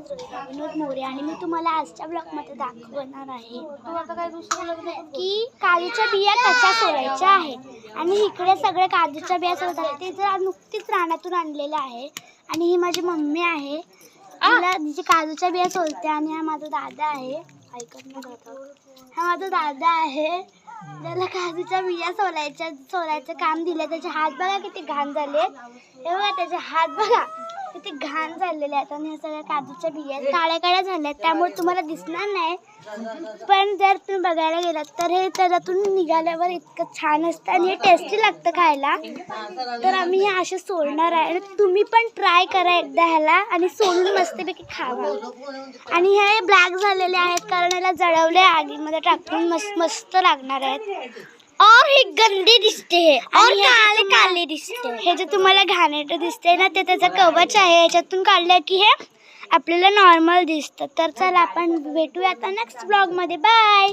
विनोद मोरे आणि मी तुम्हाला आजच्या ब्लॉगमध्ये दाखवणार आहे की काजूच्या बिया कशा सोलायच्या आहे। आणि इकडे सगळे काजूच्या बिया सोलतात, ते जर नुकतीच रानातून आणलेलं आहे। आणि ही माझी मम्मी आहे, तिला तिची काजूच्या बिया सोलते। आणि हा माझा दादा आहे, ऐकत नाही दादा, हा माझा दादा आहे त्याला काजूच्या बिया सोलायचं काम दिले। त्याचे हात बघा किती घाण झाले, हे बघा त्याचे हात बघा किती घाण झालेले आहेत। आणि हे सगळ्या काजूच्या बिया काळ्या काळ्या झाल्या, त्यामुळे तुम्हाला दिसणार नाही, पण जर तुम्ही बघायला गेलात तर हे त्याच्यातून निघाल्यावर इतकं छान असतं आणि हे टेस्टी लागतं खायला। तर आम्ही हे असे सोलणार आहे आणि तुम्ही पण ट्राय करा एकदा ह्याला आणि सोलून मस्तपैकी खावा। आणि हे ब्लॅक झालेले आहेत कारण याला जळवले आगीमध्ये टाकून मस्त लागणार आहेत। और हे गंदी दिसते और काले काले दिसते, हे जे तुम्हाला घाणेरड दिसते ना ते त्याचं कवच आहे, याच्यातून काढलं की हे आपल्याला नॉर्मल दिसतं। तर चला आपण भेटूया आता नेक्स्ट ब्लॉग मध्ये, बाय।